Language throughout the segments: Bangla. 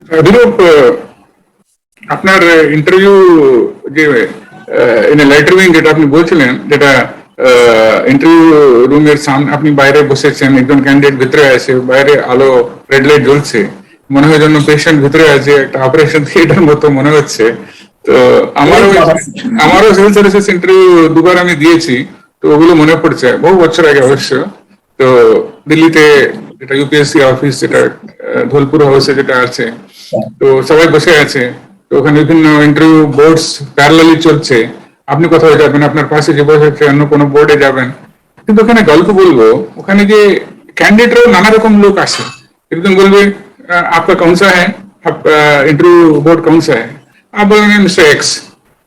বিরূপ, আপনার ইন্টারভিউ যে লেটার উইং যেটা আপনি বলছিলেন, যেটা ইন্টারভিউ রুমের সামনে আপনি বাইরে বসেছেন, একজন ক্যান্ডিডেট ভিতরে আছে, বাইরে আলো রেড লাইট জ্বলছে, মনে হয় যেন পেশেন্ট ভিতরে আছে, একটা অপারেশন থিয়েটার মতো মনে হচ্ছে। তো আমারও সিভিল সার্ভিসেস ইন্টারভিউ দুবার আমি দিয়েছি, তো ওগুলো মনে পড়ছে বহু বছর আগে অবশ্য। তো দিল্লিতে যেটা ইউপিএসসি অফিস, যেটা ধোলপুর হাউসে যেটা আছে, তো সবাই বসে আছে, তো ওখানে বিভিন্ন ইন্টারভিউ বোর্ডস প্যারালালি চলছে, আপনি কোথাও যাবেন, আপনার পাশে যে বসে আছে অন্য কোনো বোর্ডে যাবেন, কিন্তু ওখানে গল্প বলবো, ওখানে যে ক্যান্ডিডেটরাও নানা রকম লোক আসে, একদম বলবে आपका कौन सा है, आप इंटरव्यू बोर्ड कौन सा है, आप बोलेंगे मिस्टर एक्स,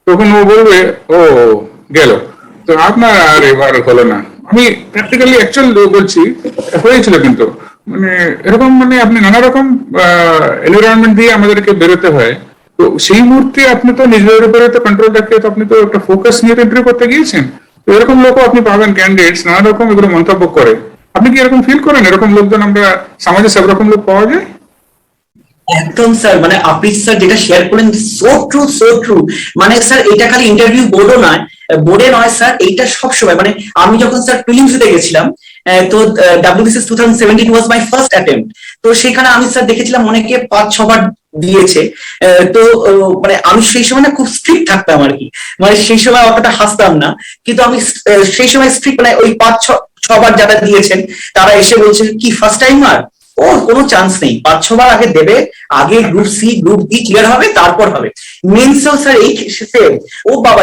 তখন ও বলবে ও গেল, তো আপনার আর এবার হলো না। আমি প্র্যাকটিক্যালি অ্যাকচুয়াল বলছি, হয়েছিল কিন্তু মানে এরকম, মানে আপনি নানা রকম এনভায়রনমেন্ট দিয়ে আমাদেরকে বেরোতে হয়। তো সেই মুহূর্তে আপনি তো নিজের উপরে তো কন্ট্রোল রাখতে, তো আপনি তো একটা ফোকাস নিয়ে ইন্টারভিউ করতে গিয়েছেন, তো এরকম লোকও আপনি পাবেন, ক্যান্ডিডেটস নানা রকম এগুলো মন্তব্য করে। আপনি কি এরকম ফিল করেন, এরকম লোকজন আমরা সমাজে সব রকম লোক পাওয়া যায়? একদম স্যার, মানে আপনি স্যার যেটা শেয়ার করলেন, সো ট্রু সো ট্রু। মানে স্যার এটা খালি ইন্টারভিউ বোর্ডে নয় স্যার, এইটা সবসময়, মানে আমি যখন স্যার প্রিলিমস দিতে গেছিলাম, তো WBCS 2017 was my first attempt. তো সেখানে আমি স্যার দেখেছিলাম অনেকে 5-6 বার দিয়েছে। তো মানে আমি সেই সময় না খুব স্ট্রিক্ট থাকতাম আর কি, মানে সেই সময় অতটা হাসতাম না, কিন্তু আমি সেই সময় স্ট্রিক্ট, মানে ওই 5-6 বার যারা দিয়েছেন তারা এসে বলছেন কি ফার্স্ট টাইমার, ও কোনো চান্স নেই, 5-6 বার আগে দেবে, আগে group C group D clear হবে, তারপর হবে মেন্সেও স্যার। এই সেম, ও বাবা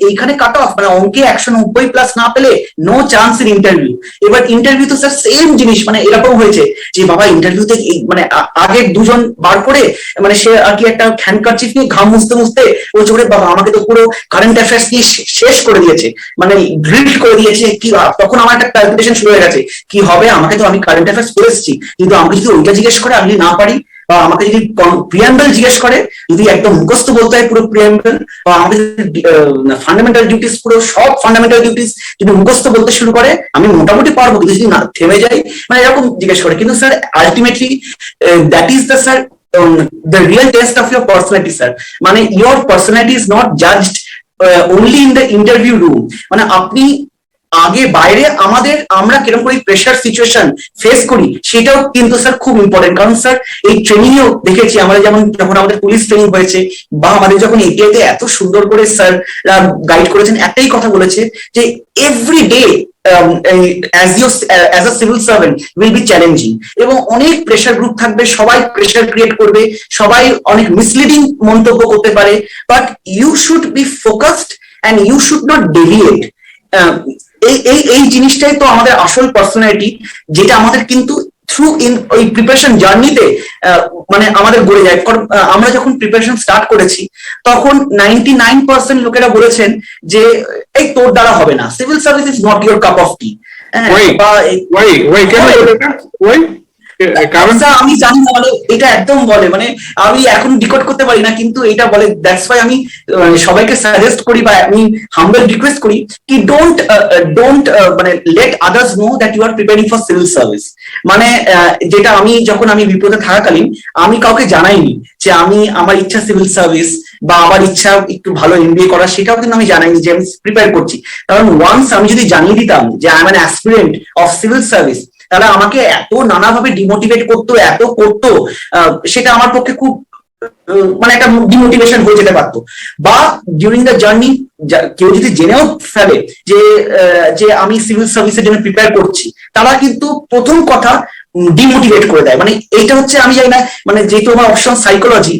এইখানে কাট অফ, মানে অঙ্কে 190+ না পেলে নো চান্স ইন ইন্টারভিউ। এবার ইন্টারভিউ তো স্যার সেম জিনিস, মানে এরকম হয়েছে যে বাবা ইন্টারভিউতে মানে আগে দুজন বার করে, মানে সে আর কি একটা হ্যান্ডকারচিফ নিয়ে ঘাম মুছতে মুছতে ও চলে, বাবা আমাকে তো পুরো কারেন্ট অ্যাফেয়ার্স নিয়ে শেষ করে দিয়েছে, মানে ড্রিল করে দিয়েছে কি। তখন আমার একটা ক্যালকুলেশন শুরু হয়ে গেছে কি হবে, আমাকে তো আমি কারেন্ট অ্যাফেয়ার্স করে এসেছি, কিন্তু আমাকে যদি ওইটা জিজ্ঞেস করে আমি যদি না পারি, বা আমাকে যদি প্রিয়াম্বল জিজ্ঞেস করে, যদি একদম মুখস্থ বলতে হয় পুরো প্রিয়াম্বল, বা আমাকে যদি ফান্ডামেন্টাল ডিউটিস, পুরো সব ফান্ডামেন্টাল ডিউটিস যদি মুখস্থ বলতে শুরু করে, আমি মোটামুটি পারবো, কিন্তু যদি না থেমে যাই, মানে এরকম জিজ্ঞেস করে। কিন্তু sir ultimately that is the sir the real test of your personality sir, মানে your personality is not judged only in the interview room, মানে আপনি আগে বাইরে আমরা কিরকম করে প্রেশার সিচুয়েশন ফেস করি সেটাও কিন্তু স্যার খুব ইম্পর্টেন্ট। কারণ স্যার এই ট্রেনিং এও দেখেছি আমরা, যেমন যখন আমাদের পুলিশ ট্রেনিং হয়েছে, বা আমাদের যখন এটিআইতে এত সুন্দর করে স্যার গাইড করেছেন, একটাই কথা বলেছে যে every day as a civil servant will be challenging, এবং অনেক প্রেশার গ্রুপ থাকবে, সবাই প্রেশার ক্রিয়েট করবে, সবাই অনেক মিসলিডিং মন্তব্য করতে পারে, but you should be focused and you should not deviate. এই জিনিসটাই তো আমাদের আসল পার্সোনালিটি, যেটা আমাদের কিন্তু থ্রু ইন ওই প্রিপারেশন জার্নিতে মানে আমাদের গড়ে যায়। আমরা যখন প্রিপারেশন স্টার্ট করেছি তখন 99% লোকেরা বলেছেন যে এই তোর দ্বারা হবে না, civil service is not your cup of tea. আমি জানি না, মানে এটা একদম বলে, মানে আমি এখন ডিকোড করতে পারি না, কিন্তু এটা বলে। দ্যাটস ওয়াই আমি সবাইকে সাজেস্ট করি, বা আমি হাম্বল রিকোয়েস্ট করি কি ডোন্ট মানে let others know that you are preparing for civil service. মানে যেটা যখন আমি বিপদে থাকাকালীন আমি কাউকে জানাইনি যে আমার ইচ্ছা সিভিল সার্ভিস, বা আমার ইচ্ছা একটু ভালো এমবিএ করা, সেটাও কিন্তু আমি জানাইনি যে আমি প্রিপেয়ার করছি। কারণ ওয়ান্স আমি যদি জানিয়ে দিতাম যে I am an aspirant of civil service, তারা আমাকে এত নানাভাবে ডিমোটিভেট করতো, এত করতো, সেটা আমার পক্ষে খুব মানে একটা ডিমোটিভেশন হয়ে যেতে পারতো। বা ডিউরিং দ্য জার্নি কেউ যদি জেনেও ফেলে যে আমি সিভিল সার্ভিসের জন্য প্রিপেয়ার করছি, তারা কিন্তু প্রথম কথা ডিমোটিভেট করে দেয়। মানে এইটা হচ্ছে, আমি জানি না, মানে যেহেতু আমার অপশন সাইকোলজি,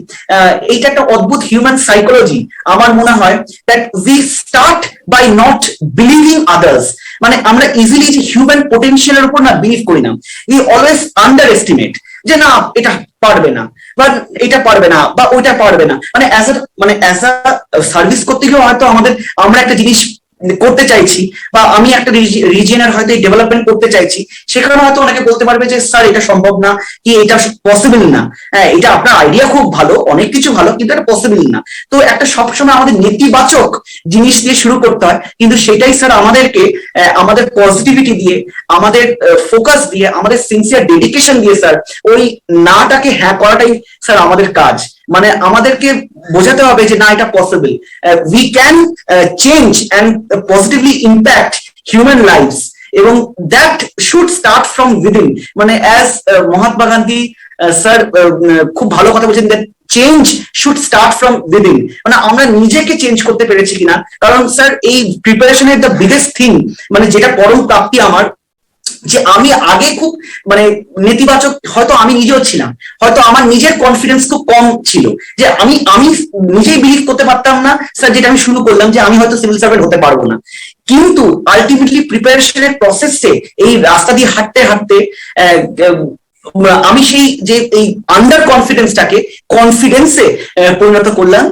এইটা একটা অদ্ভুত হিউম্যান সাইকোলজি। আমার মনে হয় that we start by not believing others, মানে আমরা ইজিলি যে হিউম্যান পোটেনশিয়ালের উপর না বিলিভ করি না, উই অলওয়েজ আন্ডার এস্টিমেট, যে না এটা পারবে না, বা এটা পারবে না, বা ওইটা পারবে না। মানে অ্যাজ আ সার্ভিস করতে গিয়ে হয়তো আমরা একটা জিনিস করতে চাইছি, বা আমি একটা রিজিয়নের হয়তো ডেভেলপমেন্ট করতে চাইছি, সেখানে হয়তো অনেকে বলতে পারবে যে স্যার এটা সম্ভব না, কি এটা পসিবল না। হ্যাঁ, এটা আপনার আইডিয়া খুব ভালো, অনেক কিছু ভালো, কিন্তু এটা পসিবল না। তো একটা সবসময় আমাদের নেতিবাচক জিনিস দিয়ে শুরু করতে হয়, কিন্তু সেটাই স্যার আমাদেরকে আমাদের পজিটিভিটি দিয়ে, আমাদের ফোকাস দিয়ে, আমাদের সিনসিয়ার ডেডিকেশন দিয়ে স্যার ওই নাটাকে হ্যাঁ করাটাই স্যার আমাদের কাজ। মানে আমাদেরকে বোঝাতে হবে যে না, এটা possible, we can change and positively impact human lives, এবং that should start from within. মানে অ্যাজ মহাত্মা গান্ধী স্যার খুব ভালো কথা বলছেন, that change should start from within. মানে আমরা নিজেকে চেঞ্জ করতে পেরেছি কিনা, কারণ স্যার এই প্রিপারেশনের দ্য বিগেস্ট থিং, মানে যেটা পরম প্রাপ্তি আমার, যে আমি আগে খুব মানে নেতিবাচক, হয়তো আমি নিজেও ছিলাম, হয়তো আমার নিজের কনফিডেন্স খুব কম ছিল, যে আমি আমি নিজেই বিলিভ করতে পারতাম না স্যার, যেটা আমি শুরু করলাম যে আমি হয়তো সিভিল সার্ভেন্ট হতে পারবো না। কিন্তু আলটিমেটলি প্রিপারেশনের প্রসেসে এই রাস্তা দিয়ে হাঁটতে হাঁটতে আমি সেই যে এই আন্ডার কনফিডেন্সটাকে কনফিডেন্সে পরিণত করলাম।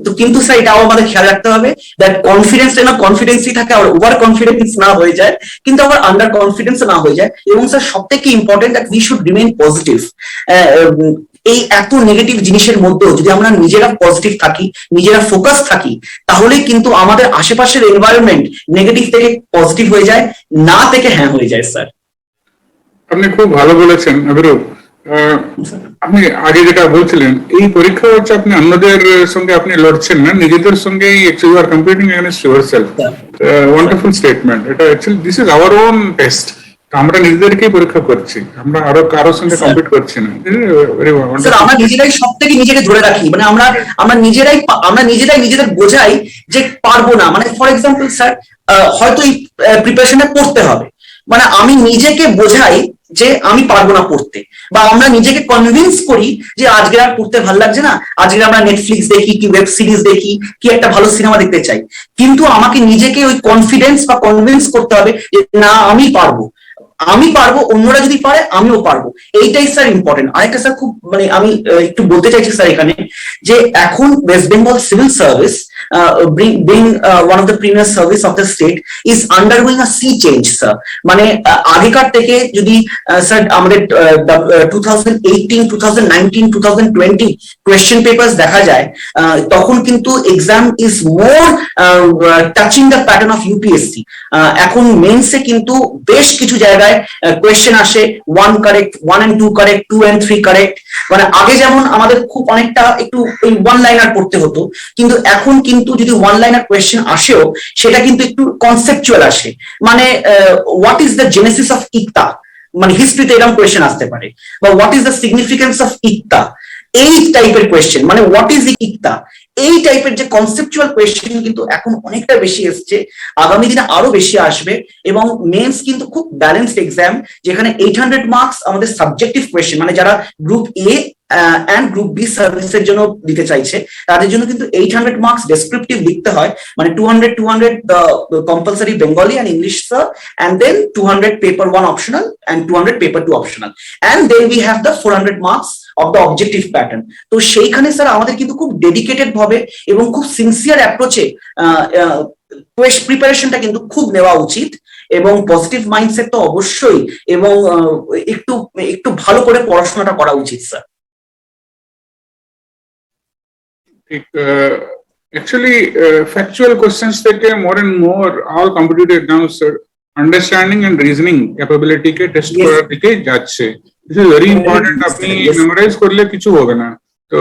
তো কিন্তু স্যার এটাও আমাদের খেয়াল রাখতে হবে, দ্যাট কনফিডেন্স যেন কনফিডেন্সই থাকে, আর ওভার কনফিডেন্স না হয়ে যায়, কিন্তু আবার আন্ডার কনফিডেন্স না হয়ে যায়। এবং স্যার সব থেকে important, that we should remain positive. এই এত নেগেটিভ জিনিসের মধ্যেও যদি আমরা নিজেরা পজিটিভ থাকি, নিজেরা ফোকাস থাকি, তাহলে কিন্তু আমাদের আশেপাশের এনভায়রনমেন্ট নেগেটিভ থেকে পজিটিভ হয়ে যায়, না থেকে হ্যাঁ হয়ে যায় স্যার। আপনি খুব ভালো বলেছেন অভিরূপ। আপনি আগে যেটা বলছিলেন, এই পরীক্ষা হচ্ছে আপনি অন্যদের সঙ্গে আপনি লড়ছেন না, নিজেদের সঙ্গেই you are competing against yourself. Wonderful statement. এটা actually this is our own test. আমরা নিজেদেরকেই পরীক্ষা করছি, আমরা আরো কারোর সঙ্গে কম্পিট করছি না। স্যার আমরা নিজেরাই সব থেকে নিজেকে ধরে রাখি, মানে আমরা নিজেরাই নিজেদের বোঝাই যে পারবো না। মানে ফর এক্সাম্পল স্যার, হয়তো এই প্রিপারেশনে পড়তে হবে, মানে আমি নিজেকে বোঝাই যে আমি পারবো না পড়তে, বা আমরা নিজেকে কনভিন্স করি যে আজকে আর পড়তে ভালো লাগছে না, আজকে আমরা নেটফ্লিক্স দেখি, কি ওয়েব সিরিজ দেখি, কি একটা ভালো সিনেমা দেখতে চাই। কিন্তু আমাকে নিজেকে ওই কনফিডেন্স বা কনভিন্স করতে হবে যে না, আমি পারবো, আমি পারবো, অন্যরা যদি পারে আমিও পারবো। এইটাই স্যার ইম্পর্টেন্ট। আরেকটা স্যার খুব মানে আমি একটু বলতে চাইছি স্যার এখানে, যে এখন West Bengal civil service, being one of the premier service of the state, is undergoing a sea change sir. মানে আগেকার থেকে যদি স্যার আমাদের 2018, 2019, 2020 কোয়েশ্চেন পেপারস দেখা যায়, তখন কিন্তু exam is more touching the pattern of UPSC. এখন মেন্সে কিন্তু বেশ কিছু জায়গায় কোয়েশ্চেন আসে 1 correct, 1 and 2 correct, 2 and 3 correct. মানে আগে যেমন আমাদের খুব অনেকটা একটু ওই ওয়ান লাইনার পড়তে হতো, কিন্তু এখন কিন্তু যদি ওয়ান লাইনার কোয়েশ্চেন আসেও, সেটা কিন্তু একটু কনসেপচুয়াল আসে। মানে what is the genesis of ekta, মানে হিস্ট্রিতে এরকম কোয়েশ্চেন আসতে পারে, বা what is the significance of ekta, এই টাইপের কোয়েশ্চেন, মানে হোয়াট ইজ ইকতা, এই টাইপের যে কনসেপচুয়াল কোয়েশ্চেন কিন্তু এখন অনেকটা বেশি এসছে, আগামী দিনে আরো বেশি আসবে। এবং মেন্স কিন্তু খুব ব্যালেন্সড এক্সাম, যেখানে 800 মার্কস আমাদের সাবজেক্টিভ কোয়েশ্চেন, মানে যারা group A and group B সার্ভিসের জন্য দিতে চাইছে, তাদের জন্য কিন্তু 800 মার্কস ডেসক্রিপটিভ লিখতে হয়। মানে 200 compulsory Bengali and English sir, and then 200 paper 1 optional and 200 paper 2 optional, and then we have the 400 marks of the objective pattern. তো সেইখানে স্যার আমাদের কিন্তু খুব ডেডিকেটেড ভাবে এবং খুব সিনসিয়ার অ্যাপ্রোচে প্রিপারেশনটা কিন্তু খুব নেওয়া উচিত, এবং পজিটিভ মাইন্ডসেট তো অবশ্যই, এবং একটু একটু ভালো করে পড়াশোনাটা করা উচিত স্যার। Actually, factual questions থেকে more and more all competitive exams understanding and reasoning capability K test করার দিকে যাচ্ছে। This is very important. আপনি মেমোরাইজ করলে কিছু হবে না। তো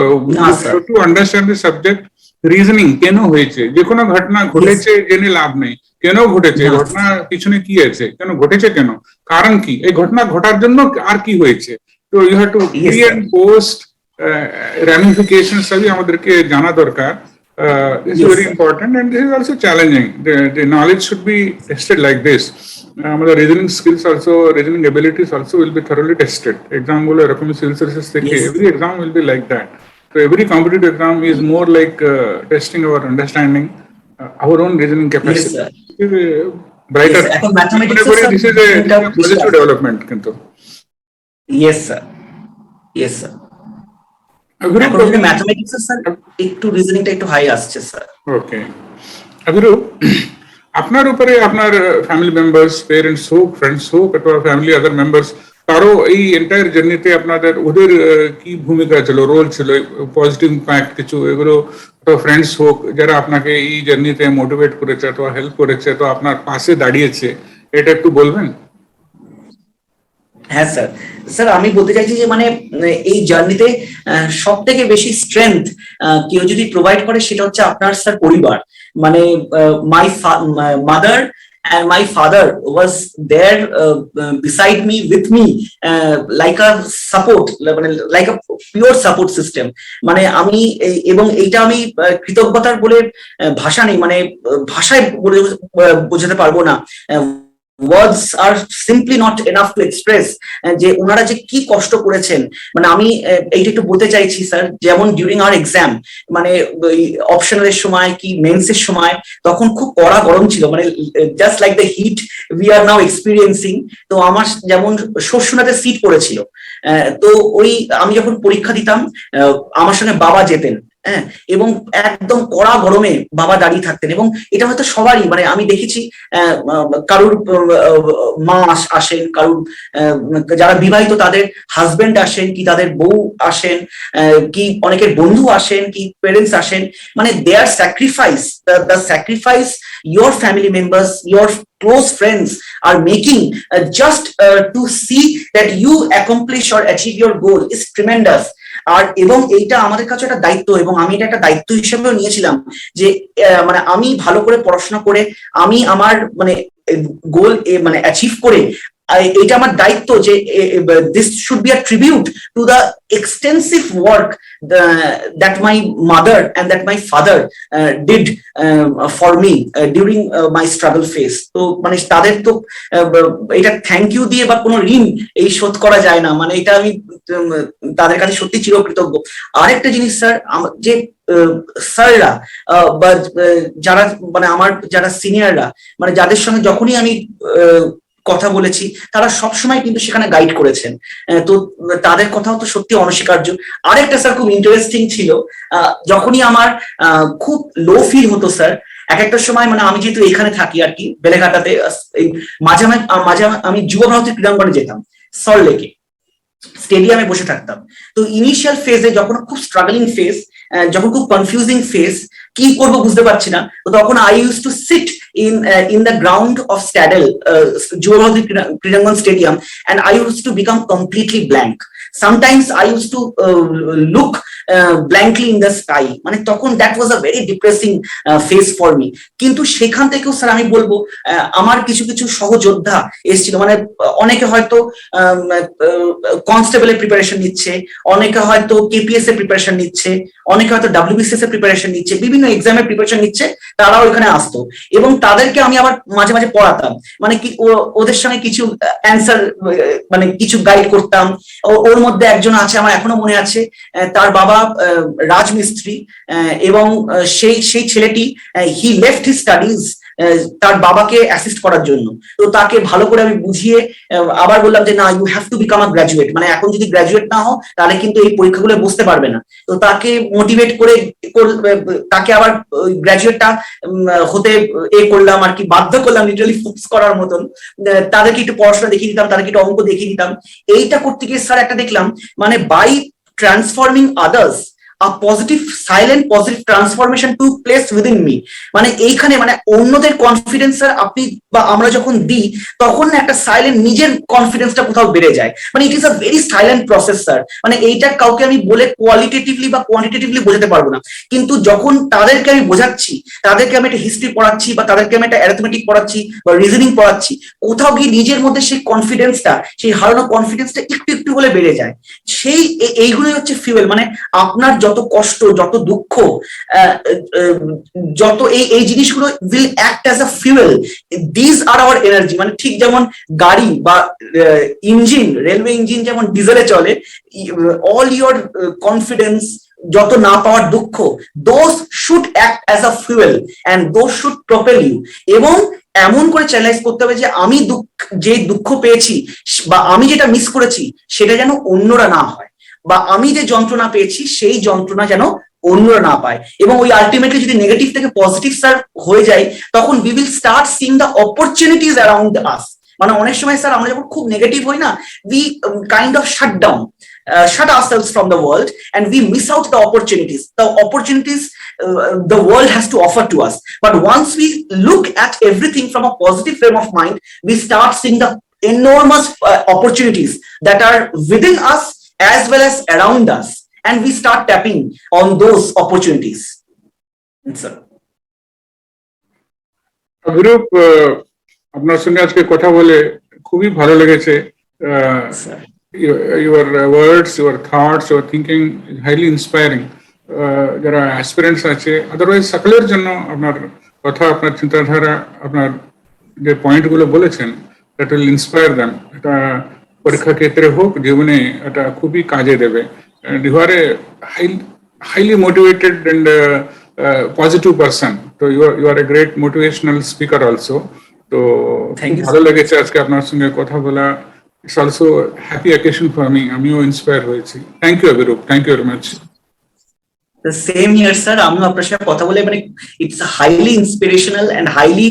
to understand the subject, reasoning কেন হয়েছে, যে কোনো ঘটনা ঘটেছে জেনে লাভ নেই, কেন ঘটেছে, ঘটনা পিছনে কি আছে, কেন ঘটেছে, কেন কারণ কি, এই ঘটনা ঘটার জন্য আর কি হয়েছে। তো you have to pre and post ramifications সবই আমাদেরকে জানা দরকার। This is very important, and this is also challenging. The knowledge should be tested like this. আমাদের reasoning skills also, reasoning abilities also will be thoroughly tested. Exam গুলো এরকম civil services থেকে every exam will be like that. So every competitive exam is more like testing our understanding, our own reasoning capacity. This is a brighter. This is a positive development কিন্তু. Yes sir. Yes sir. Mathematics sir একটু রিজনিংটা একটু হাই আসছে স্যার। ওকে অভিরূপ, আপনার উপরে আপনার ফ্যামিলি মেম্বার্স, পেরেন্টস হোক, ফ্রেন্ডস হোক, অথবা ফ্যামিলি আদার মেম্বার্স, তারও এই এন্টায়ার জার্নিতে আপনাদের ওদের কি ভূমিকা ছিল, রোল ছিল, পজিটিভ ইম্প্যাক্ট কিছু এগুলো, তো ফ্রেন্ডস হোক যারা আপনাকে এই জার্নিতে মোটিভেট করেছে অথবা হেল্প করেছে, তো আপনার পাশে দাঁড়িয়েছে, এটা একটু বলবেন? হ্যাঁ স্যার, স্যার আমি বলতে চাইছি যে মানে এই জার্নিতে সব থেকে বেশি স্ট্রেংথ কেউ যদি প্রোভাইড করে সেটা হচ্ছে আপনার স্যার পরিবার। মানে my mother and my father was there beside me, with me, like a support, মানে like a pure support system। মানে আমি এবং এইটা আমি কৃতজ্ঞতার বলে ভাষা নেই, মানে ভাষায় বলে বোঝাতে পারবো না। Words are simply not enough to express যে ওনারা যে কি কষ্ট করেছেন। মানে আমি এইটা একটু বলতে চাইছি স্যার, যেমন ডিউরিং আওয়ার এক্সাম, মানে অপশনালের সময় কি মেন্সের সময়, তখন খুব কড়া গরম ছিল, মানে just like the heat we are now experiencing. তো আমার যেমন শস্যনাতে সিট পড়েছিল, তো ওই আমি যখন পরীক্ষা দিতাম আমার সঙ্গে বাবা যেতেন, হ্যাঁ, এবং একদম কড়া গরমে বাবা দাঁড়িয়ে থাকতেন। এবং এটা হয়তো সবারই, মানে আমি দেখেছি কারুর মা আসেন, কারুর যারা বিবাহিত তাদের হাজবেন্ড আসেন, কি তাদের বউ আসেন, কি অনেকের বন্ধু আসেন, কি পেরেন্টস আসেন। মানে their sacrifice, the sacrifice your family members, your close friends are making just to see that you accomplish or achieve your goal is tremendous। আর এবং এইটা আমাদের কাছে একটা দায়িত্ব, এবং আমি এটা একটা দায়িত্ব হিসেবেও নিয়েছিলাম যে মানে আমি ভালো করে পড়াশোনা করে আমি আমার মানে গোল মানে অ্যাচিভ করে, এটা আমার দায়িত্ব যে this should be a tribute to the extensive work that my mother and that my father did for me during my struggle phase. তো মানে তাদের তো এটা থ্যাংক ইউ দিয়ে বা কোনো ঋণ এই শোধ করা যায় না। মানে এটা আমি তাদের কাছে সত্যি চিরকৃতজ্ঞ। আরেকটা জিনিস স্যার, যে স্যাররা বা যারা মানে আমার যারা সিনিয়ররা, মানে যাদের সঙ্গে যখনই আমি কথা বলেছি তারা সবসময় কিন্তু সেখানে গাইড করেছেন, তো তাদের কথাও তো সত্যি অনস্বীকার্য। আরেকটা স্যার খুব ইন্টারেস্টিং ছিল, যখনই আমার খুব লো ফিল হতো স্যার, এক একটা সময় মানে আমি যেহেতু এখানে থাকি আর কি বেলেঘাটাতে, মাঝে মাঝে আমি যুব ভারতী ক্রীড়াঙ্গনে যেতাম, সল্টলেকে স্টেডিয়ামে বসে থাকতাম। তো ইনিশিয়াল ফেজে যখন খুব স্ট্রাগলিং ফেজ, যখন খুব কনফিউজিং ফেজ, কি করবো বুঝতে পারছি না, তো তখন I use to sit in the ground of Stadel, Yuba Bharati Krirangan stadium, and I used to become completely blank. Sometimes I used to look blankly in the sky। মানে তখন that was a very depressing phase for me। কিন্তু সেখান থেকেও স্যার আমি বলবো আমার কিছু কিছু সহযোদ্ধা এসেছিল, মানে অনেকে হয়তো কনস্টেবলের প্রিপারেশন নিচ্ছে, অনেকে হয়তো কেপিএস এর প্রিপারেশন নিচ্ছে, অনেকে হয়তো WBCS এর প্রিপারেশন নিচ্ছে, বিভিন্ন এক্সামের প্রিপারেশন নিচ্ছে, তারাও এখানে আসতো এবং তাদেরকে আমি আবার মাঝে মাঝে পড়াতাম। মানে কি ওদের সঙ্গে কিছু অ্যান্সার মানে কিছু গাইড করতাম। ওর মধ্যে একজন আছে, আমার এখনো মনে আছে, তার বাবা রাজমিস্ত্রি, এবং সেই ছেলেটি হি লেফট হিজ স্টাডিজ তার বাবাকে অ্যাসিস্ট করার জন্য। তো তাকে ভালো করে আমি বুঝিয়ে আবার বললাম যে না, you have to become a graduate, মানে এখন যদি গ্রাজুয়েট না হও তাহলে কিন্তু এই পরীক্ষাগুলো বসতে পারবে না। তো তাকে মোটিভেট করে তাকে আবার গ্রাজুয়েটটা হতে করলাম আর কি, বাধ্য করলাম লিটারালি ফোর্স করার মতন। তাদেরকে একটু পড়াশোনা দেখিয়ে দিতাম, তাদেরকে একটু অঙ্ক দেখিয়ে দিতাম। এইটা করতে গিয়ে স্যার একটা দেখলাম, মানে by transforming others a positive silent positive transformation took place within me। মানে এইখানে মানে অন্যদের কনফিডেন্স স্যার আপনি বা আমরা যখন দিই তখন একটা সাইলেন্ট নিজের কনফিডেন্সটা কোথাও বেড়ে যায়। মানে it is a very silent process sir. মানে এইটা কাউকে আমি বলে কোয়ালিটেটিভলি বা কোয়ান্টিটেটিভলি বোঝাতে পারবো না, কিন্তু যখন তাদেরকে আমি বোঝাচ্ছি, তাদেরকে আমি একটা হিস্ট্রি পড়াচ্ছি বা তাদেরকে আমি একটা অ্যারিথমেটিক পড়াচ্ছি বা রিজনিং পড়াচ্ছি, কোথাও গিয়ে নিজের মধ্যে সেই কনফিডেন্সটা, সেই হারানো কনফিডেন্সটা একটু একটু হলে বেড়ে যায়। সেই এইগুলোই হচ্ছে ফিউয়েল। মানে আপনার যত কষ্ট, যত দুঃখ, যত এই জিনিসগুলো will act as a fuel. This are our energy. মানে ঠিক যেমন গাড়ি বা ইঞ্জিন, রেলওয়ে ইঞ্জিন যেমন ডিজেলে চলে, অল ইউর কনফিডেন্স, যত না পাওয়ার দুঃখ, those should act as a fuel and those should propel you. এবং এমন করে চ্যালেঞ্জ করতে হবে যে আমি যে দুঃখ পেয়েছি বা আমি যেটা মিস করেছি সেটা যেন অন্যরা না হয়, বা আমি যে যন্ত্রণা পেয়েছি সেই যন্ত্রণা যেন অন্যরা না পায়, এবং ওই আলটিমেটলি যদি নেগেটিভ থেকে পজিটিভ স্যার হয়ে যায়, তখন we will start seeing the opportunities around us. মানে অনেক সময় স্যার আমরা যখন খুব নেগেটিভ হই না, we kind of shut down, shut ourselves from the world, and we miss out the opportunities the world has to offer to us. But once we look at everything from a positive frame of mind, we start seeing the enormous opportunities that are within us as well as around us, and we start tapping on those opportunities. Sir. Abhirup, আপনার সঙ্গে আজকে কথা বলে খুবই ভালো লেগেছে। your words, your thoughts, your thinking is highly inspiring. যারা অ্যাসপিরেন্টস আছে, আদারওয়াইজ সকলের জন্য আপনার কথা, আপনার চিন্তাধারা, আপনার যে পয়েন্টগুলো বলেছেন, দ্যাট উইল ইন্সপায়ার দ্যাম। এটা পরীক্ষা ক্ষেত্রে হোক, জীবনে এটা খুবই কাজে দেবে। and you are a highly motivated and positive person, so you are a great motivational speaker also. তো ভালো লেগেছে আজকে আপনার সঙ্গে কথা বলা। It's also a happy occasion for me. আমিও ইন্সপায়ার হয়েছি। Thank you Abhirup, thank you very much. The same here, sir. আমিও আপনার সাথে কথা বলে মানে it's a highly inspirational and highly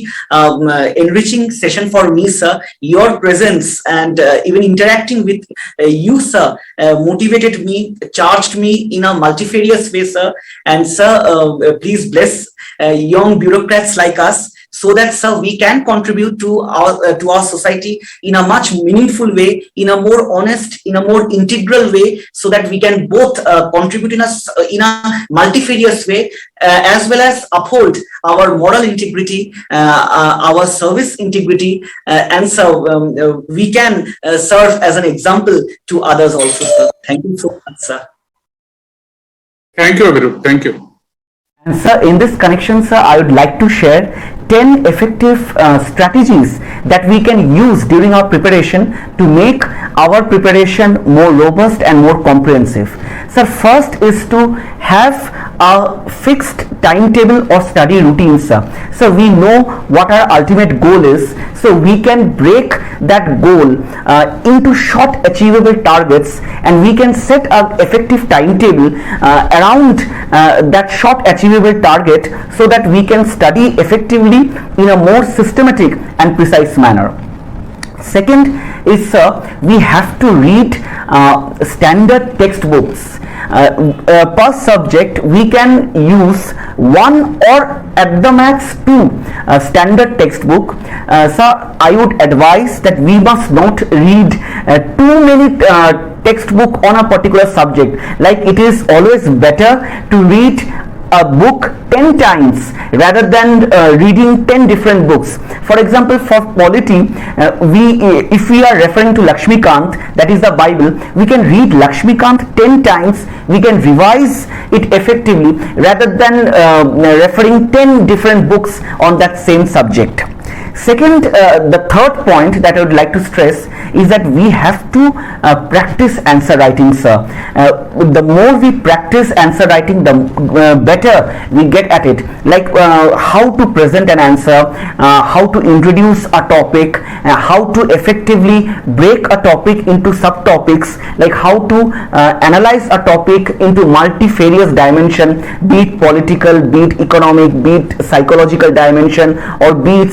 enriching session for me, sir. Your presence and even interacting with you, sir, motivated me, charged me in a multifarious way, sir. And sir, please bless young bureaucrats like us, so that, sir, we can contribute to our society in a much meaningful way, in a more honest, in a more integral way, so that we can both contribute in a multifarious way, as well as uphold our moral integrity, our service integrity, and so we can serve as an example to others also, sir. Thank you so much, sir. Thank you, Abhirup. Thank you. And sir, in this connection, sir, I would like to share 10 effective strategies that we can use during our preparation to make our preparation more robust and more comprehensive. Sir, first is to have a fixed timetable or study routine, sir. So we know what our ultimate goal is, so we can break that goal into short achievable targets, and we can set an effective timetable around that short achievable target, so that we can study effectively in a more systematic and precise manner. Second is, sir, we have to read standard textbooks. Per subject we can use one or at the max two standard textbook. So I would advise that we must not read too many textbook on a particular subject. Like, it is always better to read a book 10 times rather than reading 10 different books. For example, for polity, if we are referring to Lakshmikant, that is the Bible, we can read Lakshmikant 10 times, we can revise it effectively rather than referring 10 different books on that same subject. Second, the third point that I would like to stress is that we have to practice answer writing, sir. The more we practice answer writing, the better we get at it. Like how to present an answer, how to introduce a topic, how to effectively break a topic into subtopics, like how to analyze a topic into multifarious dimension, be it political, be it economic, be it psychological dimension, or be it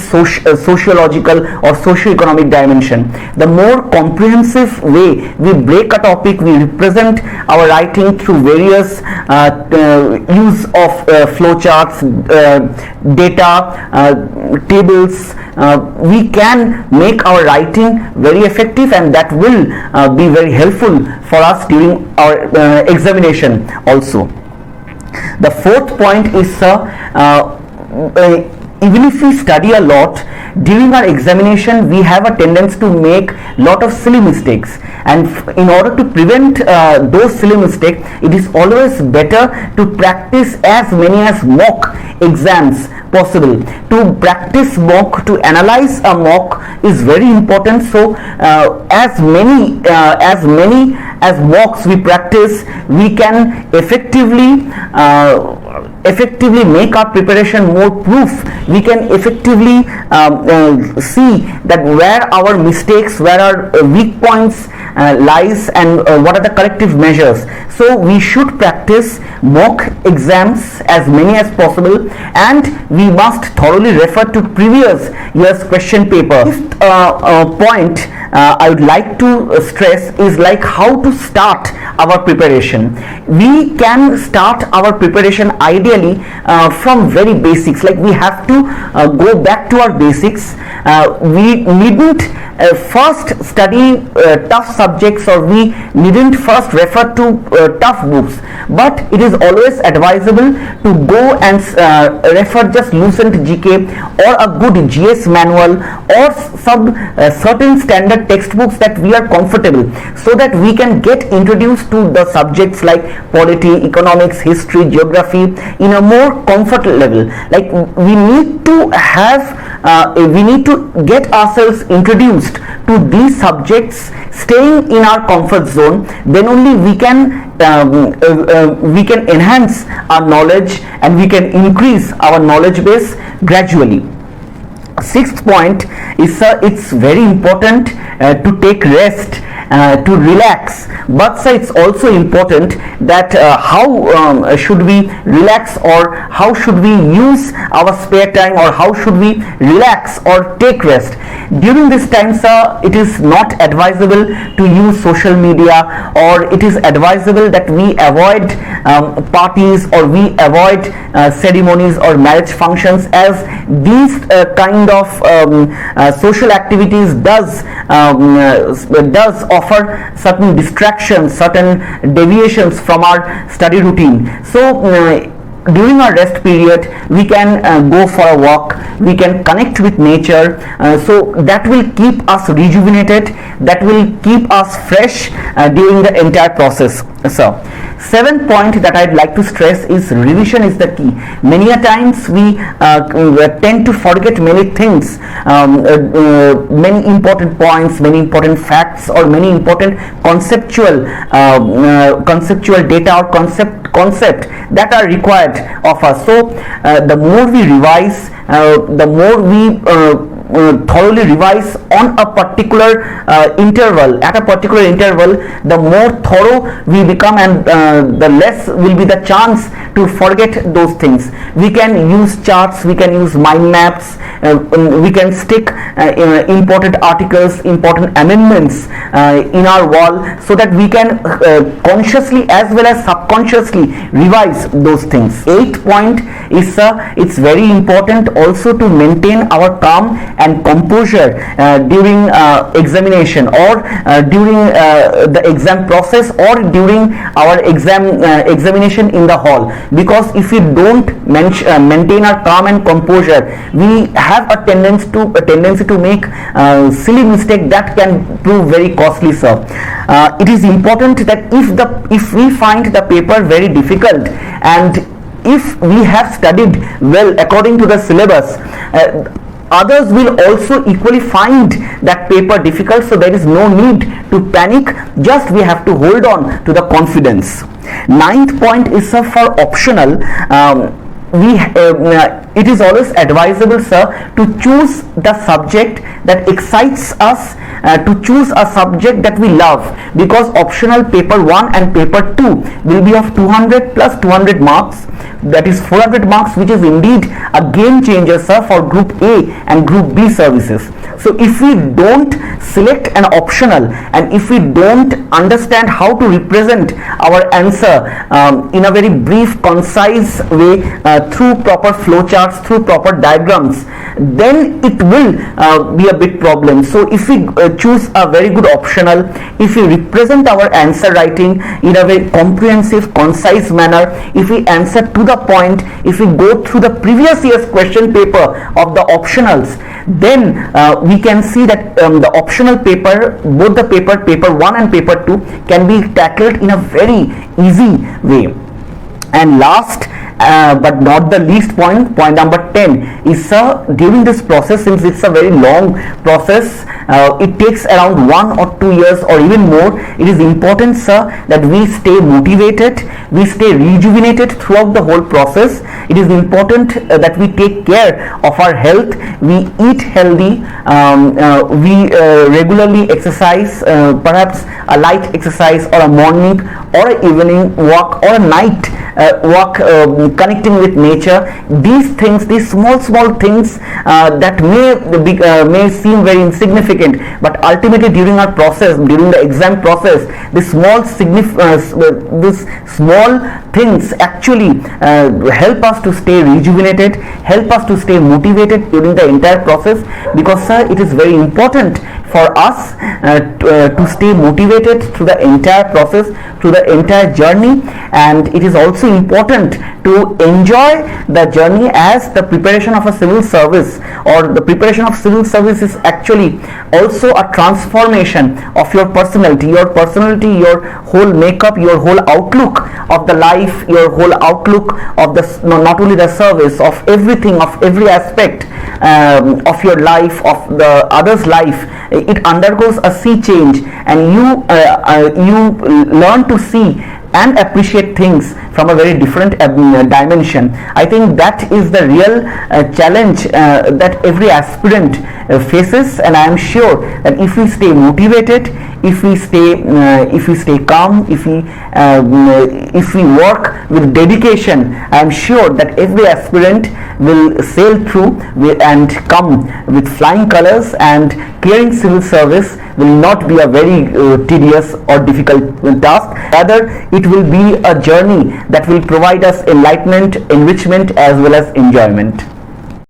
sociological or socio-economic dimension. The more comprehensive way we break a topic, we represent our writing through various use of flowcharts, data, tables, we can make our writing very effective, and that will be very helpful for us during our examination also. The fourth point is, sir, even if we study a lot, during our examination we have a tendency to make lot of silly mistakes, and in order to prevent those silly mistakes, it is always better to practice as many as mock exams possible. To practice mock, to analyze a mock is very important. So as many as mocks we practice, we can effectively make our preparation more proof. We can effectively see that where our mistakes, where our weak points lies and what are the corrective measures. So we should practice mock exams as many as possible, and we must thoroughly refer to previous year's question paper. Fifth point I would like to stress is like how to start our preparation. We can start our preparation ideally from very basics, like we have to go back to our basics. We needn't first study tough subjects, or we needn't first refer to tough books, but it is always advisable to go and refer just Lucent GK or a good GS manual or some certain standard textbooks that we are comfortable, so that we can get introduced to the subjects like polity, economics, history, geography in a more comfort level. Like we need to have we need to get ourselves introduced to these subjects, staying in our comfort zone. Then only we can enhance our knowledge and we can increase our knowledge base gradually. Sixth point is it's very important to take rest, to relax, but sir, it's also important that how should we relax, or how should we use our spare time, or how should we relax or take rest. During this time, sir, it is not advisable to use social media, or it is advisable that we avoid parties, or we avoid ceremonies or marriage functions, as these kind of social activities does offer certain distractions, certain deviations from our study routine. So during our rest period, we can go for a walk, we can connect with nature, so that will keep us rejuvenated, that will keep us fresh during the entire process. So seventh point that I'd like to stress is revision is the key. Many a times we tend to forget many things, many important points, many important facts, or many important conceptual data or concept that are required of us. So the more we revise, the more we thoroughly revise on a particular interval, at a particular interval, the more thorough we become, and the less will be the chance to forget those things. We can use charts, we can use mind maps, we can stick important articles, important amendments in our wall, so that we can consciously as well as subconsciously revise those things. Eighth point is it's very important also to maintain our calm and composure during examination, or during the exam process, or during our examination in the hall, because if we don't maintain our calm and composure, we have a tendency to make silly mistake that can prove very costly, sir. It is important that if we find the paper very difficult, and if we have studied well according to the syllabus, others will also equally find that paper difficult, so there is no need to panic, just we have to hold on to the confidence. Ninth point is for optional. It is always advisable, sir, to choose the subject that excites us, to choose a subject that we love, because optional paper 1 and paper 2 will be of 200 plus 200 marks, that is 400 marks, which is indeed a game changer, sir, for group A and group B services. So if we don't select an optional, and if we don't understand how to represent our answer in a very brief, concise way, through proper flowcharts, through proper diagrams, then it will be a big problem. So if we choose a very good optional, if we represent our answer writing in a very comprehensive, concise manner, if we answer to the point, if we go through the previous year's question paper of the optionals, then we can see that the optional paper, both the paper 1 and paper 2, can be tackled in a very easy way. And last but not the least point number 10 is, sir, during this process, since it's a very long process, it takes around 1 or 2 years or even more, it is important, sir, that we stay motivated, we stay rejuvenated throughout the whole process. It is important that we take care of our health, we eat healthy, we regularly exercise, perhaps a light exercise or a morning or an evening walk or a night walk, connecting with nature. These things, these small things that may seem very insignificant, but ultimately during our process, during the exam process, these small things actually help us to stay rejuvenated, help us to stay motivated during the entire process, because, sir, it is very important for us to stay motivated through the entire process, through the entire journey. And it is also important to enjoy the journey, as the preparation of a civil service or the preparation of civil service is actually also a transformation of your personality, your whole makeup, your whole outlook of the life, your whole outlook of the, not only the service, of everything, of every aspect of your life, of the other's life. It undergoes a sea change, and you learn to see and appreciate things from a very different dimension. I think that is the real challenge that every aspirant faces, and I am sure that if we stay motivated, if we stay calm, if we work with dedication, I am sure that every aspirant will sail through and come with flying colors, and clearing civil service will not be a very tedious or difficult task. Rather, it will be a journey that will provide us enlightenment, enrichment, as well as enjoyment.